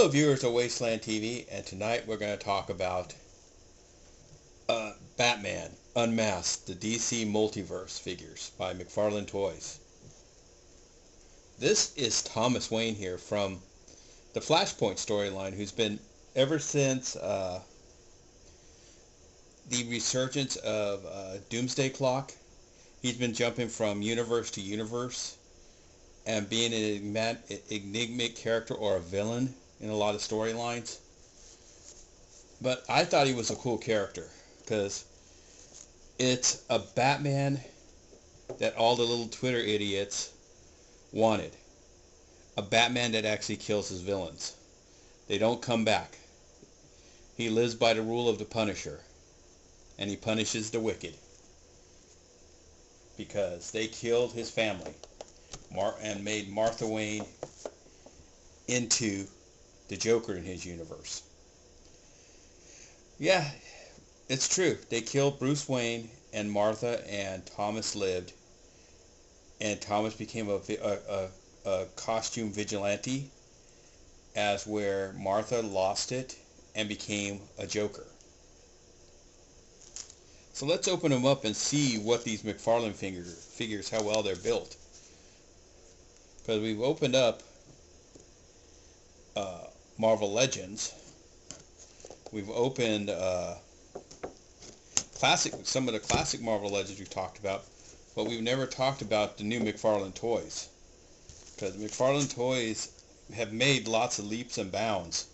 Hello viewers of Wasteland TV, and tonight we're going to talk about Batman Unmasked, the DC Multiverse figures by McFarlane Toys. This is Thomas Wayne here from the Flashpoint storyline, who's been, ever since the resurgence of Doomsday Clock, he's been jumping from universe to universe and being an enigmatic character or a villain in a lot of storylines. But I thought he was a cool character because it's a Batman that all the little Twitter idiots wanted. A Batman that actually kills his villains. They don't come back. He lives by the rule of the Punisher, and he punishes the wicked because they killed his family and made Martha Wayne into the Joker in his universe. Yeah, it's true. They killed Bruce Wayne and Martha, and Thomas lived. And Thomas became a costume vigilante, as where Martha lost it and became a Joker. So let's open them up and see what these McFarlane figures, how well they're built. Because we've opened up Marvel Legends. We've opened some of the classic Marvel Legends we've talked about, but we've never talked about the new McFarlane Toys. Because McFarlane Toys have made lots of leaps and bounds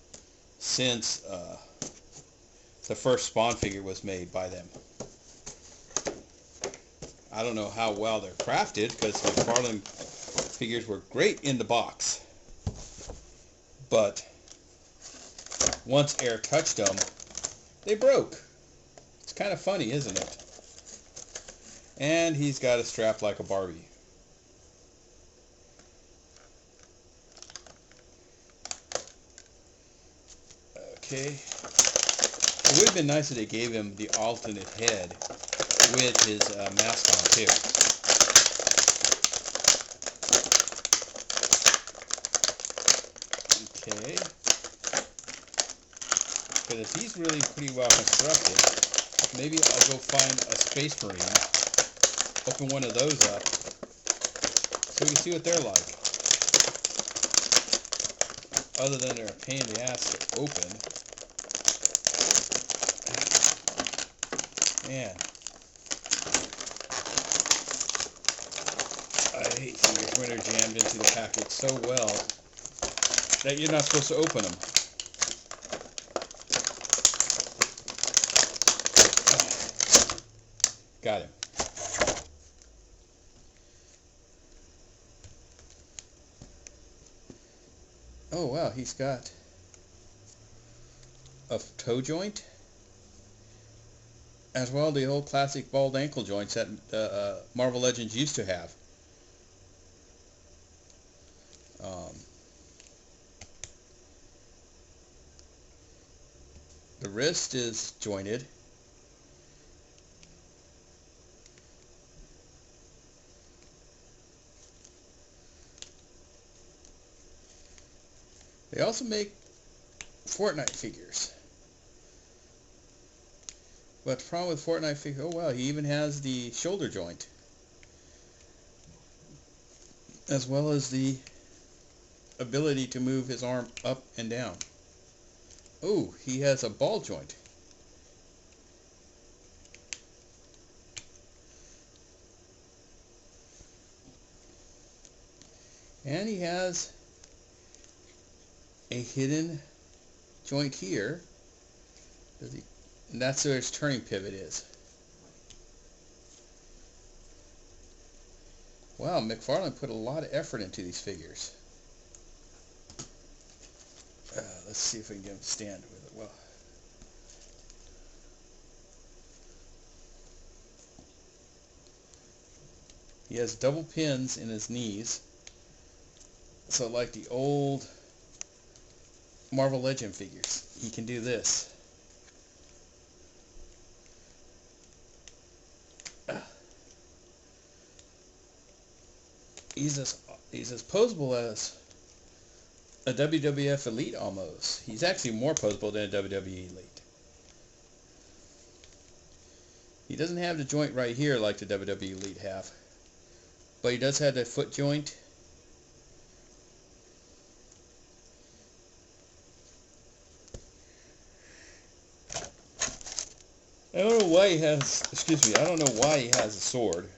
since the first Spawn figure was made by them. I don't know how well they're crafted, because McFarlane figures were great in the box, but once air touched them, they broke. It's kind of funny, isn't it? And he's got a strap like a Barbie. Okay. It would have been nice if they gave him the alternate head with his mask on too. Okay. Because if he's really pretty well constructed, maybe I'll go find a Space Marine, open one of those up, so we can see what they're like. Other than they're a pain in the ass to open. Man. I hate figures when they're jammed into the package so well that you're not supposed to open them. Got him. Oh wow, he's got a toe joint, as well as the old classic bald ankle joints that Marvel Legends used to have. The wrist is jointed. They also make Fortnite figures. But the problem with Fortnite figures, oh wow, he even has the shoulder joint, as well as the ability to move his arm up and down. Oh, he has a ball joint. And he has a hidden joint here. And that's where his turning pivot is. Wow, McFarlane put a lot of effort into these figures. Let's see if we can get him to stand with it well. He has double pins in his knees. So like the old Marvel Legend figures, he can do this. He's as posable as a WWF Elite almost. He's actually more posable than a WWE Elite. He doesn't have the joint right here like the WWE Elite have, but he does have the foot joint. I don't know why he has, I don't know why he has a sword.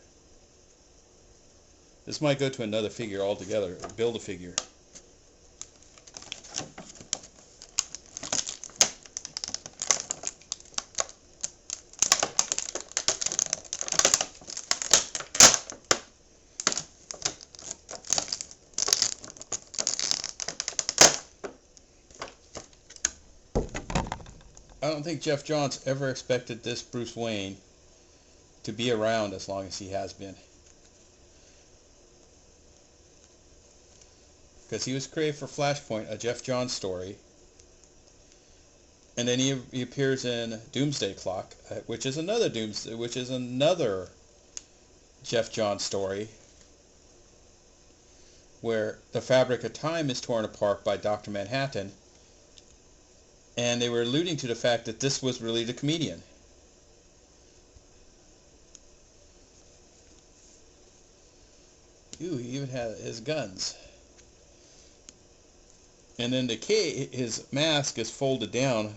This might go to another figure altogether, build a figure. I don't think Jeff Johns ever expected this Bruce Wayne to be around as long as he has been. Because he was created for Flashpoint, a Jeff Johns story. And then he appears in Doomsday Clock, which is another Jeff Johns story, where the fabric of time is torn apart by Dr. Manhattan. And they were alluding to the fact that this was really the comedian. Ooh, he even had his guns. And then his mask is folded down,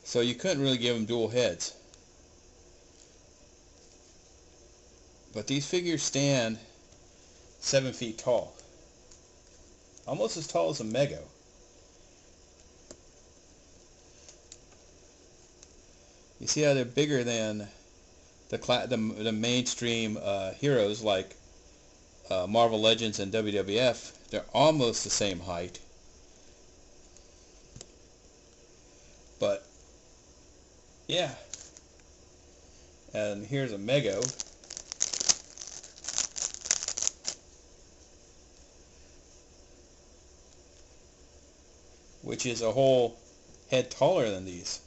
so you couldn't really give him dual heads. But these figures stand 7 feet tall. Almost as tall as a Mego. You see how they're bigger than the mainstream heroes like Marvel Legends and WWF. They're almost the same height. But, yeah. And here's a Mego. Which is a whole head taller than these.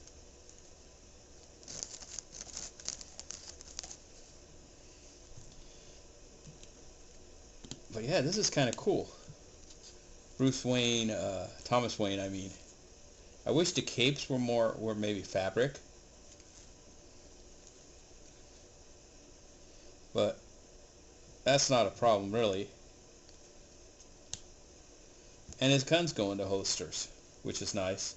But yeah, this is kind of cool. Bruce Wayne, Thomas Wayne, I mean. I wish the capes were maybe fabric. But that's not a problem, really. And his guns go into holsters, which is nice.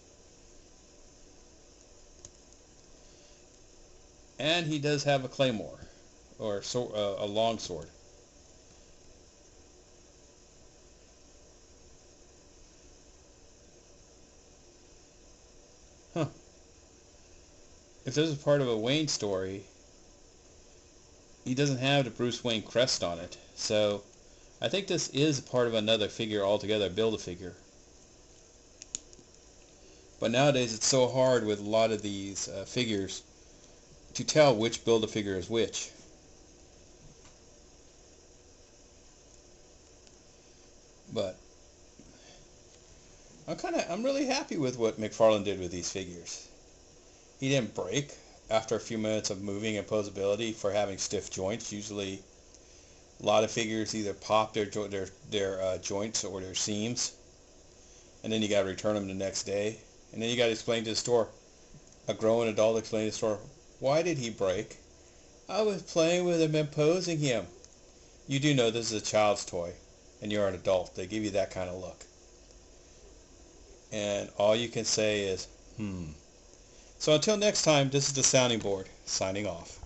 And he does have a claymore, or a long sword. Huh. If this is part of a Wayne story, he doesn't have the Bruce Wayne crest on it. So I think this is part of another figure altogether, Build-A-Figure. But nowadays it's so hard with a lot of these figures to tell which Build-A-Figure is which. But I'm really happy with what McFarlane did with these figures. He didn't break after a few minutes of moving and posability for having stiff joints. Usually a lot of figures either pop their joints or their seams, and then you got to return them the next day. And then you got to explain to the store, a grown adult explaining to the store, why did he break? I was playing with him and posing him. You do know this is a child's toy, and you're an adult. They give you that kind of look. And all you can say is, So until next time, this is the Sounding Board, signing off.